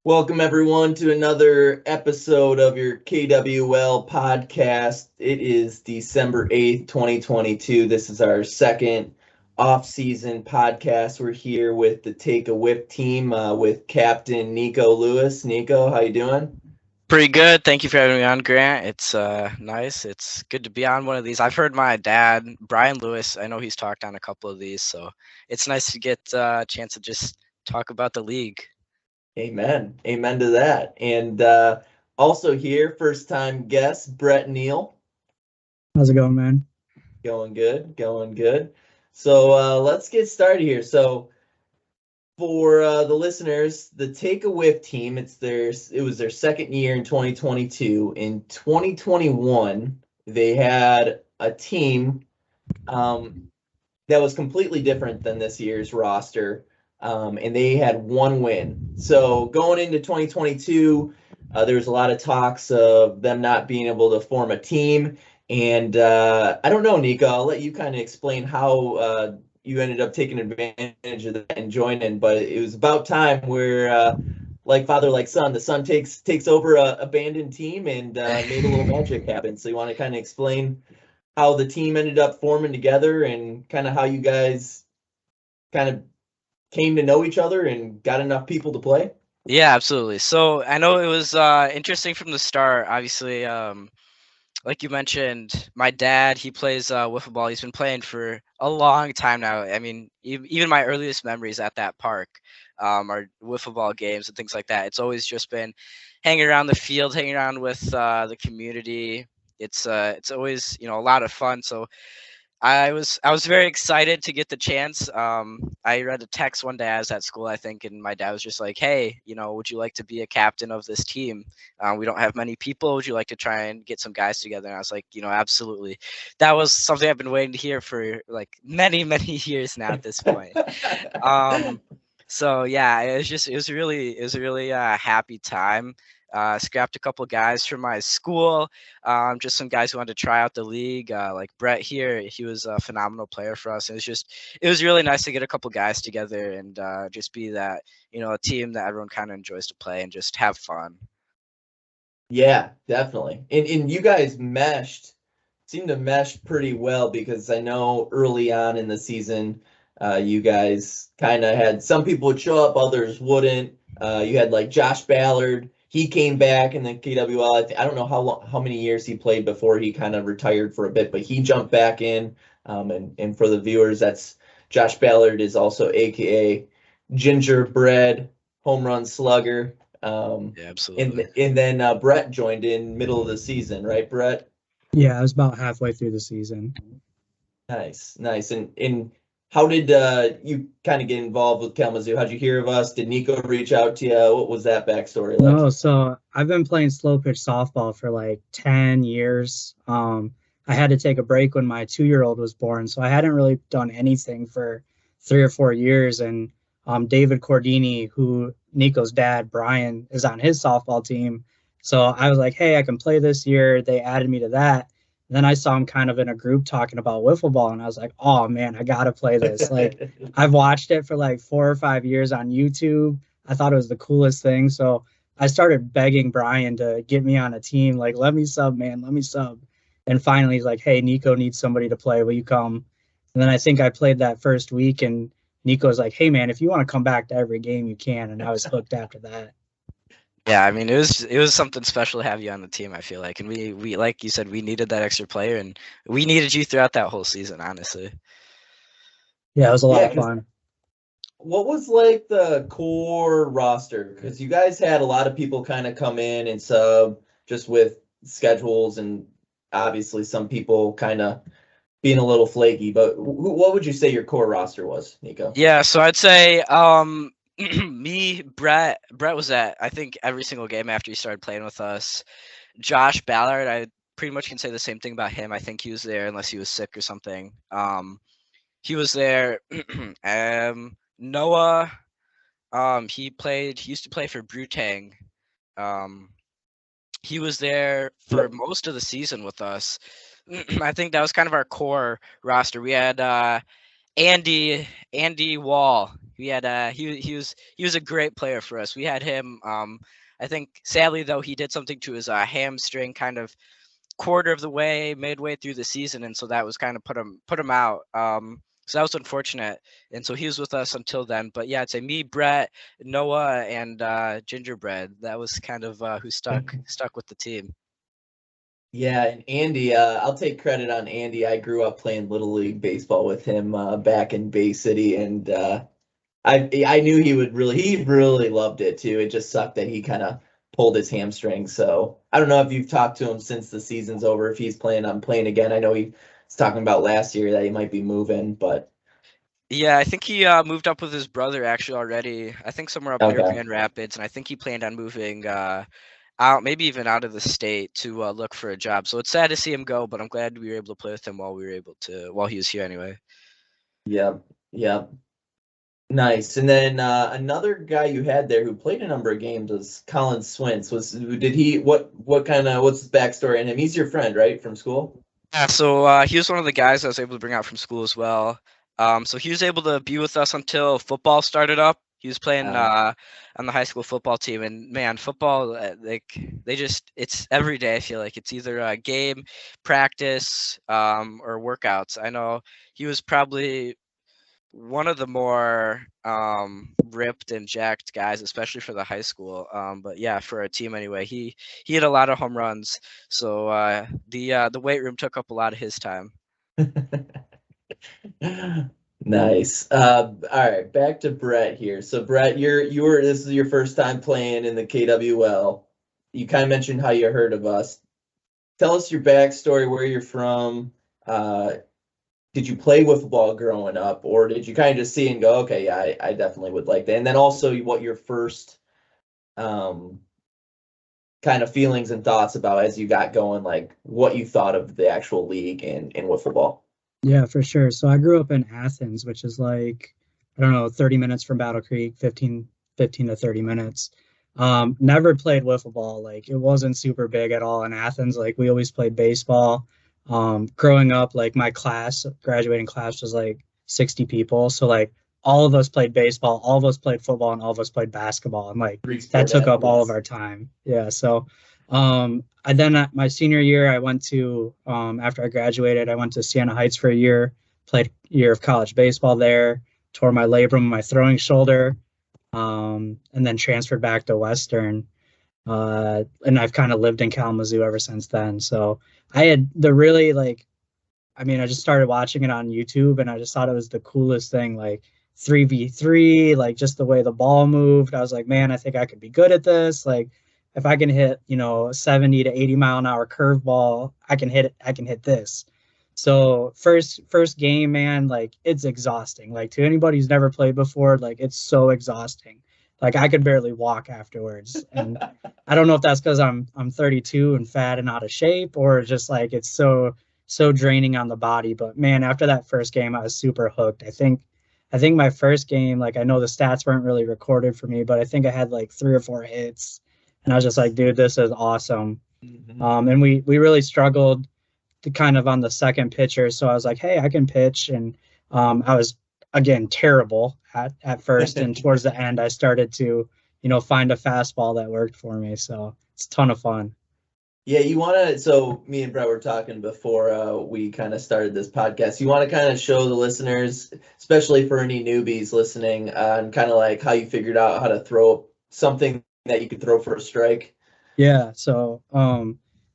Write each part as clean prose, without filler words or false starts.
Welcome, everyone, to another episode of your KWL podcast. It is December 8th, 2022. This is our second off-season podcast. We're here with the Take a Whip team with Captain Niko Lewis. Niko, how you doing? Pretty good. Thank you for having me on, Grant. It's nice. It's good to be on one of these. I've heard my dad, Brian Lewis. I know he's talked on a couple of these, so it's nice to get a chance to just talk about the league. Amen. Amen to that. And also here, first-time guest, Brett Neal. How's it going, man? Going good, going good. So let's get started here. So for the listeners, the Take a Whiff team, it was their second year in 2022. In 2021, they had a team that was completely different than this year's roster, and they had one win. So going into 2022, there was a lot of talks of them not being able to form a team. And I don't know, Niko, I'll let you kind of explain how you ended up taking advantage of that and joining, but it was about time where, like father, like son, the son takes over a abandoned team and made a little magic happen. So you want to kind of explain how the team ended up forming together and kind of how you guys kind of came to know each other and got enough people to play? Yeah, absolutely. So I know it was interesting from the start. Obviously, like you mentioned, my dad, he plays wiffle ball. He's been playing for a long time now. I mean, even my earliest memories at that park are wiffle ball games and things like that. It's always just been hanging around the field, hanging around with the community. It's always a lot of fun. So I was very excited to get the chance. I read a text one day. I was at school, I think, and my dad was just like, "Hey, would you like to be a captain of this team? We don't have many people. Would you like to try and get some guys together?" And I was like, absolutely. That was something I've been waiting to hear for like many, many years now at this point. So yeah, it was a really happy time. Scrapped a couple guys from my school, just some guys who wanted to try out the league. Like Brett here, he was a phenomenal player for us. It was really nice to get a couple guys together and just be that a team that everyone kind of enjoys to play and just have fun. Yeah, definitely. And you guys seemed to mesh pretty well because I know early on in the season, you guys kind of had some people would show up, others wouldn't. You had like Josh Ballard. He came back in the KWL. I don't know how many years he played before he kind of retired for a bit, but he jumped back in. And for the viewers, that's Josh Ballard is also AKA Gingerbread Home Run Slugger. Yeah, And absolutely. and then Brett joined in middle of the season, right, Brett? Yeah, I was about halfway through the season. Nice, nice. And how did you kind of get involved with Kalamazoo? How'd you hear of us? Did Niko reach out to you? What was that backstory like? No, so I've been playing slow pitch softball for like 10 years. I had to take a break when my 2-year-old was born, so I hadn't really done anything for 3 or 4 years. And David Cordini, who Nico's dad, Brian, is on his softball team. So I was like, hey, I can play this year. They added me to that. And then I saw him kind of in a group talking about wiffle ball, and I was like, oh man, I gotta play this. Like I've watched it for like 4 or 5 years on YouTube. I thought it was the coolest thing. So I started begging Brian to get me on a team. Like, let me sub, man, let me sub. And finally, he's like, hey, Niko needs somebody to play. Will you come? And then I think I played that first week, and Nico's like, hey, man, if you want to come back to every game, you can. And I was hooked after that. Yeah, I mean it was something special to have you on the team. I feel like, and we like you said, we needed that extra player, and we needed you throughout that whole season. Honestly. Yeah, it was a lot Yeah, of because fun. what was like the core roster? Because you guys had a lot of people kind of come in and sub just with schedules, and obviously some people kind of being a little flaky. But what would you say your core roster was, Niko? Yeah, so I'd say me, Brett was at I think every single game after he started playing with us. Josh Ballard, I pretty much can say the same thing about him. I think he was there unless he was sick or something. He was there. Noah, he used to play for Brutang. Um, he was there for Yep. most of the season with us. I think that was kind of our core roster. We had Andy Wall. We had he was a great player for us. We had him. I think sadly though he did something to his hamstring kind of quarter of the way, midway through the season, and so that was kind of put him out. So that was unfortunate, and so he was with us until then. But yeah, I'd say me, Brett, Noah, and Gingerbread. That was kind of who stuck with the team. Yeah, and Andy, I'll take credit on Andy. I grew up playing Little League baseball with him back in Bay City, and I knew he really loved it too. It just sucked that he kind of pulled his hamstring. So I don't know if you've talked to him since the season's over, if he's planning on playing again. I know he was talking about last year that he might be moving, but yeah, I think he moved up with his brother actually already. I think somewhere up near Grand Rapids, and I think he planned on moving out, maybe even out of the state to look for a job. So it's sad to see him go, but I'm glad we were able to play with him while he was here anyway. Yeah. Nice. And then another guy you had there who played a number of games was Colin Swintz. What's his backstory on him? He's your friend, right, from school? Yeah, so he was one of the guys I was able to bring out from school as well. So he was able to be with us until football started up. He was playing on the high school football team, and man, football, it's every day. I feel like it's either a game, practice, or workouts. I know he was probably one of the more ripped and jacked guys, especially for the high school. But yeah, for a team anyway, he had a lot of home runs. So the weight room took up a lot of his time. Nice. All right, back to Brett here. So Brett, this is your first time playing in the KWL. You kind of mentioned how you heard of us. Tell us your backstory, where you're from. Did you play wiffle ball growing up, or did you kind of just see and go, okay, yeah, I definitely would like that? And then also what your first kind of feelings and thoughts about as you got going, like what you thought of the actual league in wiffle ball. Yeah, for sure. So I grew up in Athens, which is like, I don't know, 30 minutes from Battle Creek, 15 to 30 minutes. Never played wiffle ball. Like it wasn't super big at all in Athens. Like we always played baseball. Growing up, like my graduating class was like 60 people. So like all of us played baseball, all of us played football, and all of us played basketball. And like that took up all of our time. Yeah. So my senior year, I went to, after I graduated, I went to Siena Heights for a year, played a year of college baseball there, tore my labrum in my throwing shoulder, and then transferred back to Western. And I've kind of lived in Kalamazoo ever since then. So I had I just started watching it on YouTube, and I just thought it was the coolest thing, like 3v3, like just the way the ball moved. I was like, man, I think I could be good at this. Like if I can hit, 70 to 80 mile an hour curveball, I can hit this. So first game, man, like it's exhausting. Like to anybody who's never played before, like it's so exhausting. Like I could barely walk afterwards. And I don't know if that's because I'm 32 and fat and out of shape, or just like it's so draining on the body. But man, after that first game, I was super hooked. I think my first game, like I know the stats weren't really recorded for me, but I think I had like 3 or 4 hits. And I was just like, dude, this is awesome. Mm-hmm. And we really struggled to kind of on the second pitcher. So I was like, hey, I can pitch. And I was, again, terrible at first. And towards the end, I started to, find a fastball that worked for me. So it's a ton of fun. Yeah, so me and Brett were talking before we kind of started this podcast. You want to kind of show the listeners, especially for any newbies listening, and kind of like how you figured out how to throw something that you could throw for a strike? Yeah, so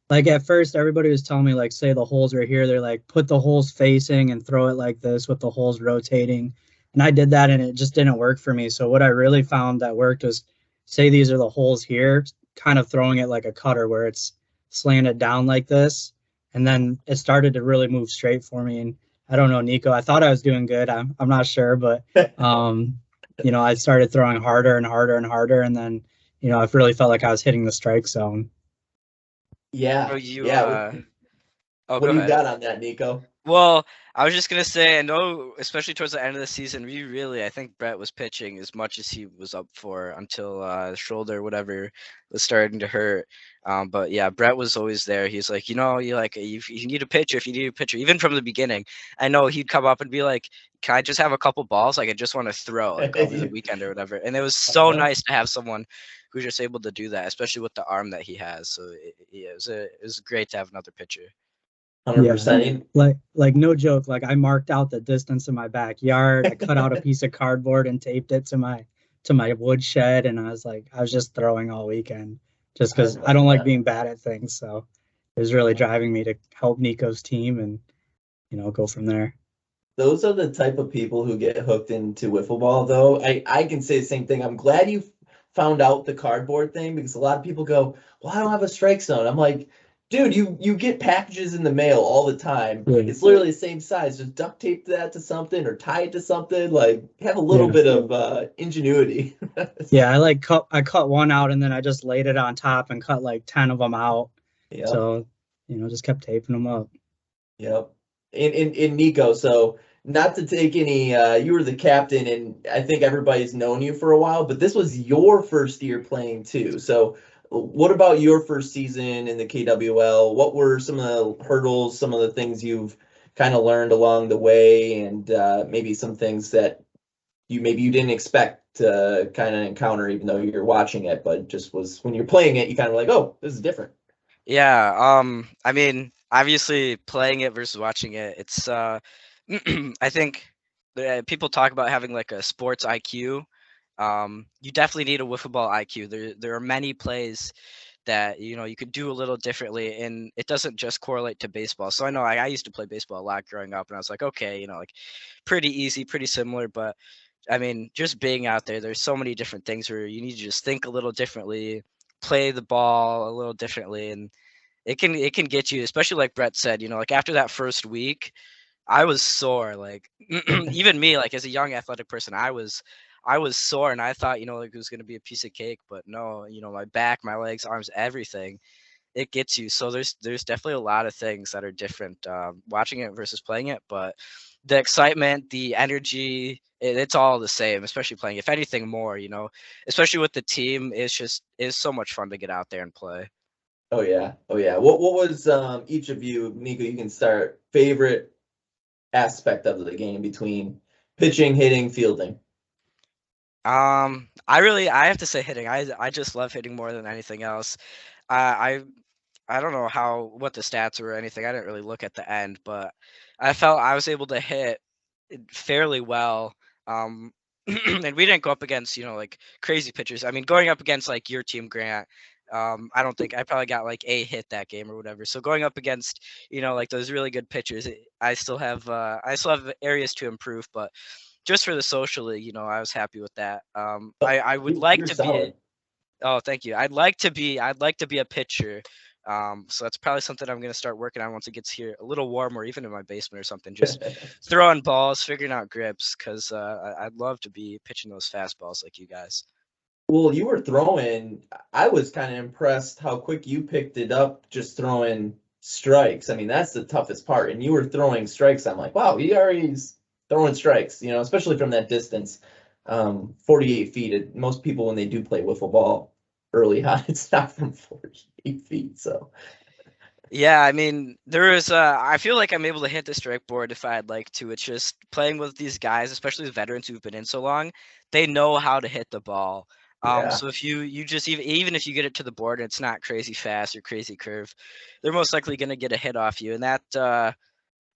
like at first everybody was telling me like say the holes are here, they're like put the holes facing and throw it like this with the holes rotating. And I did that and it just didn't work for me. So what I really found that worked was say these are the holes here, kind of throwing it like a cutter where it's slanted down like this. And then it started to really move straight for me. And I don't know, Niko, I thought I was doing good. I'm not sure, but I started throwing harder and harder and harder, and then I really felt like I was hitting the strike zone. Yeah. What do you got on that, Niko? Well, I was just gonna say, I know, especially towards the end of the season, I think Brett was pitching as much as he was up for until the shoulder, whatever, was starting to hurt. But yeah, Brett was always there. He's like, you need a pitcher, if you need a pitcher, even from the beginning. I know he'd come up and be like, "Can I just have a couple balls? Like, I just want to throw, like over the weekend or whatever." And it was so nice to have someone who's just able to do that, especially with the arm that he has. So it was great to have another pitcher. 100%. Like no joke. Like I marked out the distance in my backyard. I cut out a piece of cardboard and taped it to my wood shed, and I was just throwing all weekend, just because I don't like being bad at things. So it was really driving me to help Niko's team and go from there. Those are the type of people who get hooked into wiffle ball, though. I can say the same thing. I'm glad you found out the cardboard thing, because a lot of people go, "Well, I don't have a strike zone." I'm like, dude, you get packages in the mail all the time. Yeah. It's literally the same size. Just duct tape that to something or tie it to something. Like, have a little bit of ingenuity. Yeah, I cut one out and then I just laid it on top and cut like 10 of them out. Yep. So, just kept taping them up. Yep. In Niko, so not to take any, you were the captain, and I think everybody's known you for a while, but this was your first year playing too. So what about your first season in the KWL? What were some of the hurdles, some of the things you've kind of learned along the way, and maybe some things that you didn't expect to kind of encounter, even though you're watching it, but just was when you're playing it, you kind of like, oh, this is different. Yeah. I mean, obviously playing it versus watching it, it's I think people talk about having like a sports IQ. You definitely need a wiffle ball IQ. There are many plays that you could do a little differently, and it doesn't just correlate to baseball. So I know I used to play baseball a lot growing up, and I was like, okay, like pretty easy, pretty similar. But I mean, just being out there's so many different things where you need to just think a little differently, play the ball a little differently, and it can get you, especially like Brett said, like after that first week, I was sore. Like even me, like as a young athletic person, I was sore, and I thought, like it was going to be a piece of cake, but no, my back, my legs, arms, everything, it gets you. So there's definitely a lot of things that are different watching it versus playing it, but the excitement, the energy, it's all the same, especially playing. If anything more, especially with the team, it's so much fun to get out there and play. Oh yeah. What was each of you, Niko, you can start, favorite aspect of the game between pitching, hitting, fielding? I have to say hitting. I just love hitting more than anything else. I don't know what the stats were or anything. I didn't really look at the end, but I felt I was able to hit fairly well. And we didn't go up against, like crazy pitchers. I mean, going up against like your team, Grant, I don't think I probably got like a hit that game or whatever. So going up against, like those really good pitchers, I still have areas to improve, but just for the social league, I was happy with that. I would like to be. Oh, thank you. I'd like to be a pitcher. So that's probably something I'm going to start working on once it gets here a little warmer, even in my basement or something. Just throwing balls, figuring out grips, because I'd love to be pitching those fastballs like you guys. Well, you were throwing. I was kind of impressed how quick you picked it up, just throwing strikes. I mean, that's the toughest part. And you were throwing strikes. I'm like, wow, he already's throwing strikes, especially from that distance. 48 feet. Most people, when they do play wiffle ball early on, it's not from 48 feet. So yeah, I mean, I feel like I'm able to hit the strike board if I'd like to. It's just playing with these guys, especially the veterans who've been in so long, they know how to hit the ball. So if you just even if you get it to the board and it's not crazy fast or crazy curve, they're most likely going to get a hit off you, and that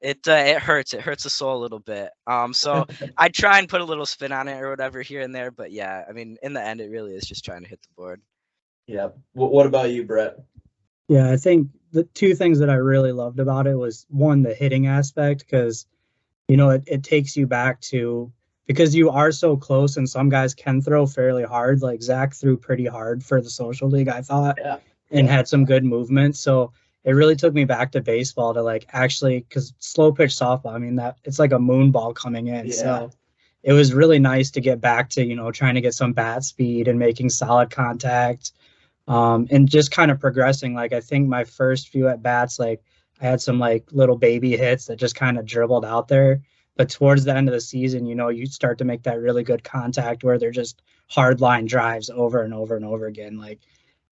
it hurts. It hurts the soul a little bit. So I try and put a little spin on it or whatever here and there, but yeah, I mean, in the end, it really is just trying to hit the board. Yeah. What about you, Brett? Yeah, I think the two things that I really loved about it was, one, the hitting aspect, because it takes you back to, because you are so close, and some guys can throw fairly hard. Like Zach threw pretty hard for the social league, I thought, and had some good movement. So it really took me back to baseball to like actually, because slow pitch softball, I mean, that it's like a moon ball coming in. Yeah. So it was really nice to get back to, trying to get some bat speed and making solid contact, and just kind of progressing. Like, I think my first few at bats, like I had some like little baby hits that just kind of dribbled out there. But towards the end of the season, you start to make that really good contact where they're just hard line drives over and over and over again. Like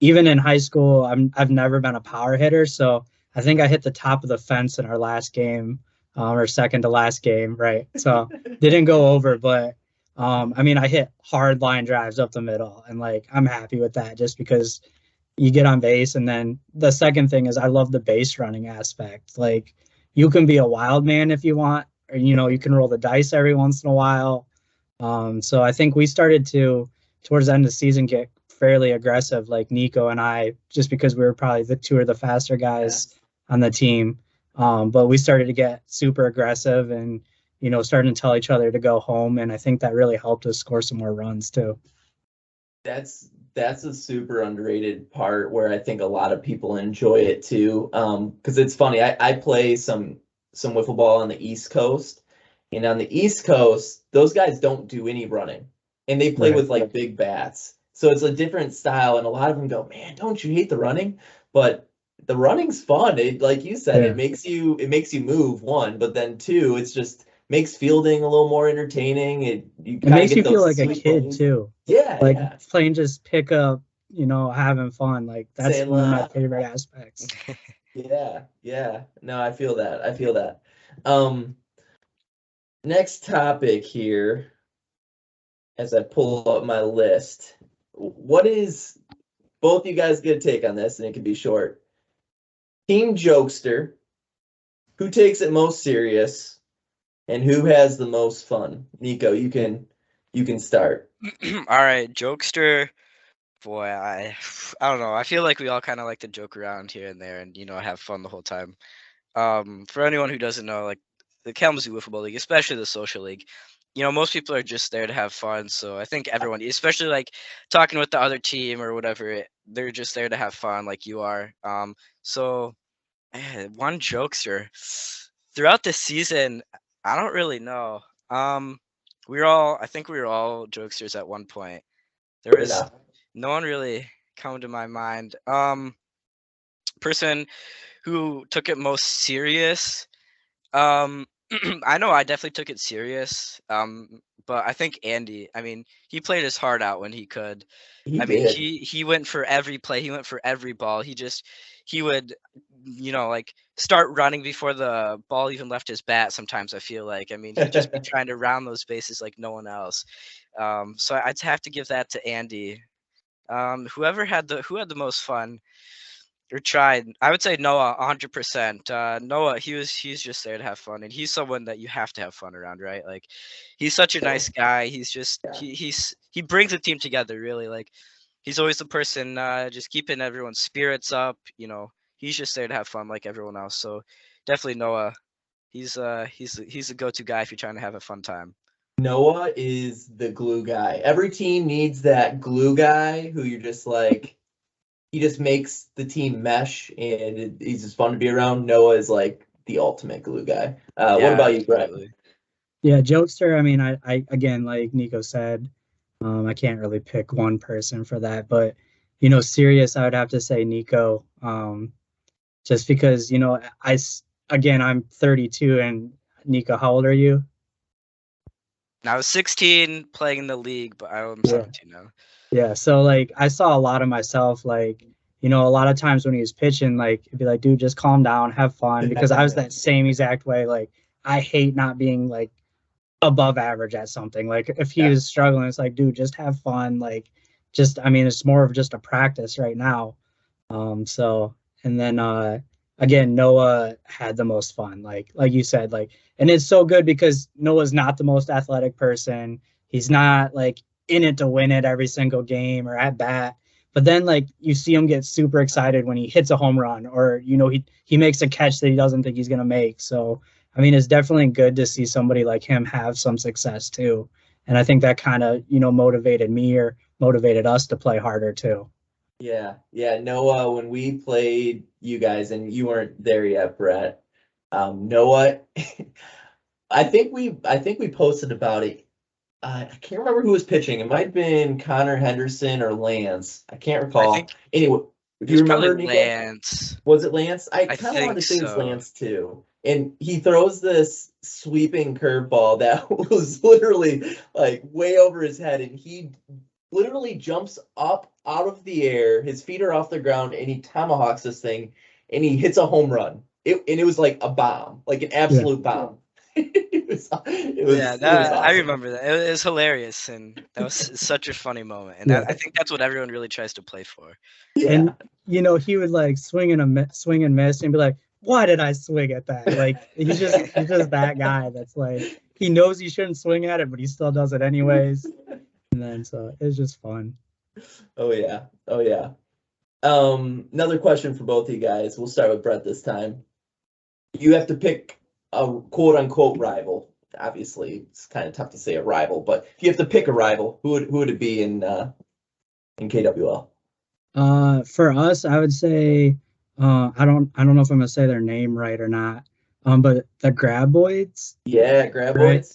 even in high school, I've never been a power hitter, so I think I hit the top of the fence in our last game, or second to last game, right? So didn't go over, but I mean, I hit hard line drives up the middle, and like I'm happy with that just because you get on base. And then the second thing is I love the base running aspect. Like you can be a wild man if you want, or you can roll the dice every once in a while. So I think we started to towards the end of the season get fairly aggressive, like Niko and I, just because we were probably the two of the faster guys on the team. But we started to get super aggressive and starting to tell each other to go home, and I think that really helped us score some more runs too. That's a super underrated part where I think a lot of people enjoy it too. Because it's funny, I play some wiffle ball on the East Coast, and on the East Coast, those guys don't do any running, and they play with like big bats. So it's a different style, and a lot of them go, "Man, don't you hate the running?" But the running's fun. It, like you said, it makes you move, one, but then two, it's just makes fielding a little more entertaining. It makes you feel like a kid too. Yeah, like playing just pick up, having fun. Like that's one of my favorite aspects. Yeah. No, I feel that. Next topic here, as I pull up my list, what is both you guys get a take on this, and it can be short. Team jokester, who takes it most serious, and who has the most fun? Niko, you can start. All right, jokester. Boy, I don't know. I feel like we all kind of like to joke around here and there, and have fun the whole time. For anyone who doesn't know, like the Kalamazoo Wiffle Ball League, especially the social league, most people are just there to have fun. So I think everyone, especially like talking with the other team or whatever, they're just there to have fun, like you are. So one jokester throughout the season, I don't really know. I think we were all jokesters at one point. There was no one really come to my mind. Person who took it most serious. I know I definitely took it serious. But I think Andy, I mean, he played his heart out when he could. He went for every play, he went for every ball. He would, like start running before the ball even left his bat sometimes, I feel like. I mean, he'd just be trying to round those bases like no one else. So I'd have to give that to Andy. Who had the most fun or tried, I would say Noah 100%. Noah, he's just there to have fun, and he's someone that you have to have fun around, right? Like he's such a nice guy. He's just he brings the team together, really. Like he's always the person just keeping everyone's spirits up. He's just there to have fun like everyone else. So definitely Noah. He's a go-to guy if you're trying to have a fun time. Noah is the glue guy. Every team needs that glue guy who you're just like, he just makes the team mesh, and he's just fun to be around. Noah is like the ultimate glue guy. What about you, Brett? Yeah, jokester. I mean, I again, like Niko said, I can't really pick one person for that, but serious, I would have to say Niko. Just because I'm 32, and Niko, how old are you? I was 16 playing in the league, but I'm 17 now. Yeah, so like I saw a lot of myself, like a lot of times when he was pitching, like it'd be like, dude, just calm down, have fun, because I was that same exact way. Like I hate not being like above average at something. Like if he was struggling, it's like, dude, just have fun. Like I mean, it's more of just a practice right now. So and then again, Noah had the most fun, like you said, like, and it's so good because Noah's not the most athletic person. He's not like in it to win it every single game or at bat. But then like you see him get super excited when he hits a home run, or he makes a catch that he doesn't think he's gonna make. So I mean, it's definitely good to see somebody like him have some success too. And I think that kind of motivated me or motivated us to play harder too. Yeah. Noah, when we played you guys, and you weren't there yet, Brett. Noah, I think we posted about it. I can't remember who was pitching. It might have been Connor Henderson or Lance. I can't recall. Anyway, Do you remember, probably Niko? Lance. Was it Lance? I I kind of want to think say it was so. Lance too. And he throws this sweeping curveball that was literally like way over his head, and he literally jumps up out of the air. His feet are off the ground, and he tomahawks this thing, and he hits a home run. It was like a bomb, like an absolute bomb. It was I awesome. remember that. It was hilarious, and that was such a funny moment. And Yeah. I think that's what everyone really tries to play for. Yeah. And he would like swing and miss and be like, why did I swing at that? Like he's just that guy that's like he knows he shouldn't swing at it, but he still does it anyways. And then so it's just fun. Oh yeah. Oh yeah. Another question for both of you guys. We'll start with Brett this time. You have to pick a quote unquote rival. Obviously, it's kind of tough to say a rival, but if you have to pick a rival, who would it be in KWL? For us, I would say I don't know if I'm gonna say their name right or not. But the Graboids. Yeah, Graboids. Right?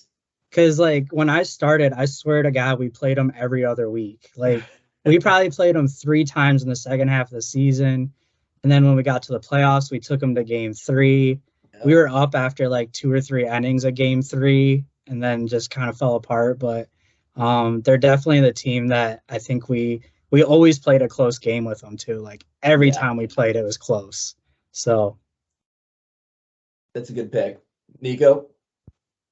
Because like when I started, I swear to God, we played them every other week. Like we probably played them 3 times in the second half of the season, and then when we got to the playoffs, we took them to game 3. We were up after like 2 or 3 innings of game 3, and then just kind of fell apart. But they're definitely the team that I think we always played a close game with them too. Like every time we played, it was close. So that's a good pick. Niko?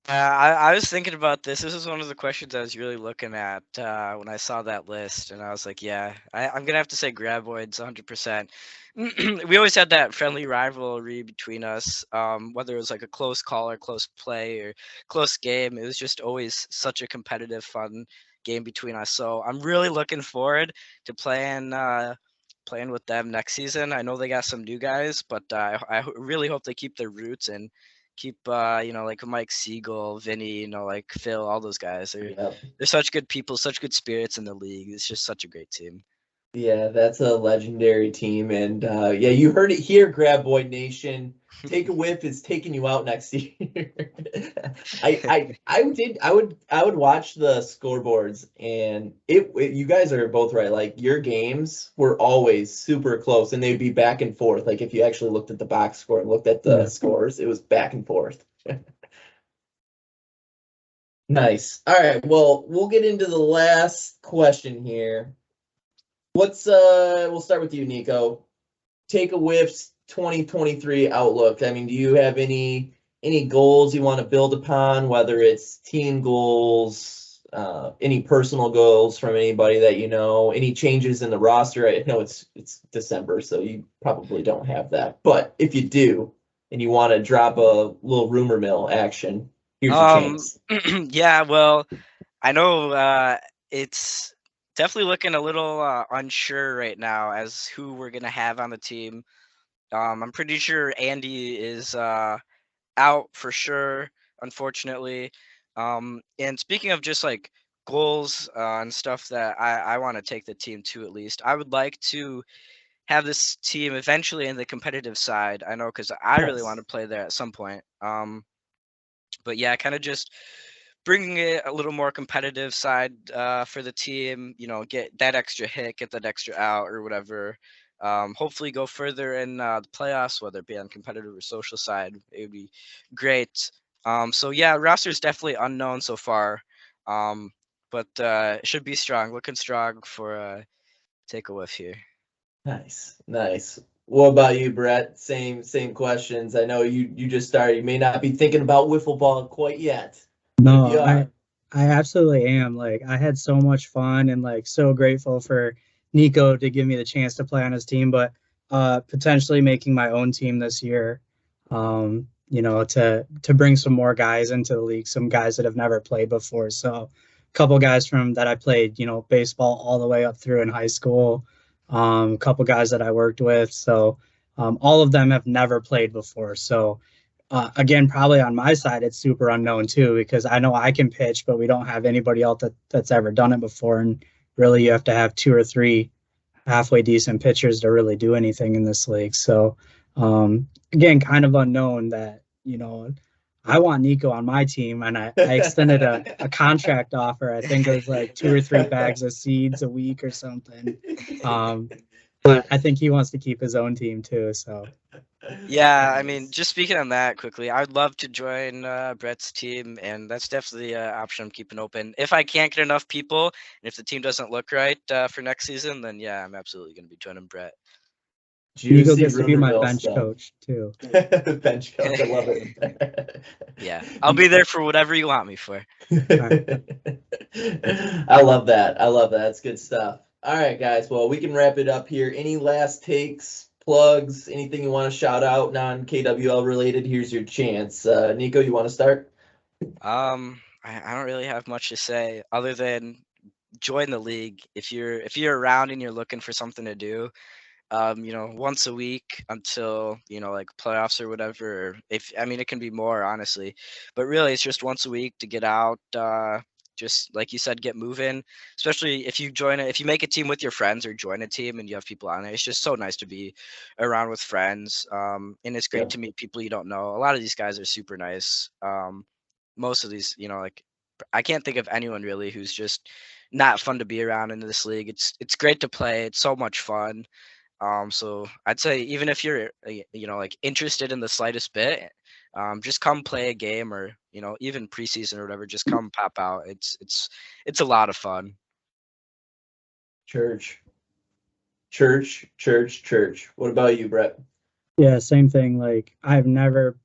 I was thinking about this. This is one of the questions I was really looking at when I saw that list, and I was like, yeah, I'm gonna have to say Graboids 100%. We always had that friendly rivalry between us, whether it was like a close call or close play or close game. It was just always such a competitive, fun game between us. So I'm really looking forward to playing with them next season. I know they got some new guys, but I really hope they keep their roots and keep like Mike Siegel, Vinny, like Phil, all those guys. They're such good people, such good spirits in the league. It's just such a great team. Yeah, that's a legendary team, and you heard it here, Graboid Nation. Take a Whiff is taking you out next year. I would watch the scoreboards, and you guys are both right. Like your games were always super close, and they'd be back and forth. Like if you actually looked at the box score and looked at the scores, it was back and forth. Nice. All right. Well, we'll get into the last question here. We'll start with you, Niko. Take a Whiff's 2023 outlook. I mean, do you have any goals you want to build upon, whether it's team goals, any personal goals from anybody that you know, any changes in the roster? I know it's December, so you probably don't have that. But if you do, and you want to drop a little rumor mill action, here's your chance. Yeah, well, I know it's definitely looking a little unsure right now as who we're gonna have on the team. I'm pretty sure Andy is out for sure, unfortunately. And speaking of just like goals and stuff that I want to take the team to, at least I would like to have this team eventually in the competitive side. I know because I really want to play there at some point. But yeah, kind of just bringing it a little more competitive side for the team, get that extra hit, get that extra out or whatever. Hopefully go further in the playoffs, whether it be on competitive or social side. It would be great. So yeah, roster is definitely unknown so far, but it should be strong, looking strong for Take a Whiff here. Nice. What about you, Brett? Same questions. I know you just started. You may not be thinking about wiffle ball quite yet. No, I absolutely am. Like I had so much fun and like so grateful for Niko to give me the chance to play on his team, but potentially making my own team this year. To bring some more guys into the league, some guys that have never played before. So a couple guys from that I played, baseball all the way up through in high school. A couple guys that I worked with. So all of them have never played before. So again, probably on my side, it's super unknown too, because I know I can pitch, but we don't have anybody else that's ever done it before. And really, you have to have 2 or 3 halfway decent pitchers to really do anything in this league. So again, kind of unknown that, I want Niko on my team, and I extended a contract offer. I think it was like 2 or 3 bags of seeds a week or something. But I think he wants to keep his own team too. So Yeah, I mean, just speaking on that quickly, I'd love to join Brett's team, and that's definitely an option I'm keeping open. If I can't get enough people, and if the team doesn't look right for next season, then yeah, I'm absolutely going to be joining Brett. Nico Juicy gets to be rumor my mill bench stuff. coach too. Bench coach, I love it. Yeah, I'll be there for whatever you want me for. I love that. I love that. That's good stuff. All right, guys. Well, we can wrap it up here. Any last takes, plugs, anything you want to shout out non-KWL related? Here's your chance. Niko, you want to start? I don't really have much to say other than join the league if you're around and you're looking for something to do. Once a week until, like playoffs or whatever. Or if I mean, it can be more honestly, but really it's just once a week to get out. Just like you said, get moving. Especially if you make a team with your friends or join a team and you have people on it. It's just so nice to be around with friends. And it's great Yeah. to meet people you don't know. A lot of these guys are super nice. Most of these, like I can't think of anyone really who's just not fun to be around in this league. It's great to play. It's so much fun. So I'd say even if you're, like interested in the slightest bit, just come play a game or, even preseason or whatever, just come pop out. It's a lot of fun. Church. What about you, Brett? Yeah, same thing. Like I never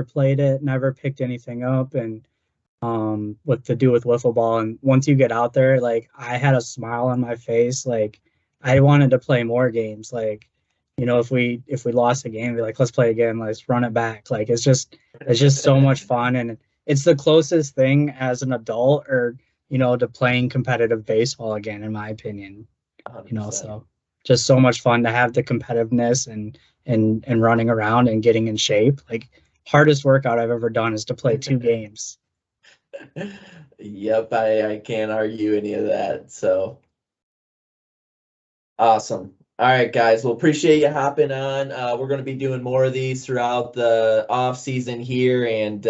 played it, never picked anything up, and what to do with wiffle ball. And once you get out there, like I had a smile on my face. Like I wanted to play more games. Like, if we lost a game, be like, let's play again, let's run it back. Like it's just so much fun, and it's the closest thing as an adult or to playing competitive baseball again, in my opinion. 100%. So just so much fun to have the competitiveness and running around and getting in shape. Like hardest workout I've ever done is to play 2 games. Yep, I can't argue any of that. So awesome. All right, guys. Well, appreciate you hopping on. We're going to be doing more of these throughout the off season here, and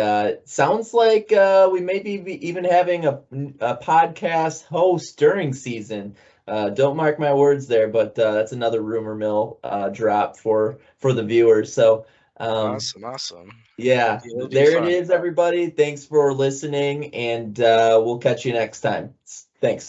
sounds like we may be even having a podcast host during season. Don't mark my words there, but that's another rumor mill drop for the viewers. So Awesome. yeah, It'll be there it fun. is, everybody. Thanks for listening, and we'll catch you next time. Thanks.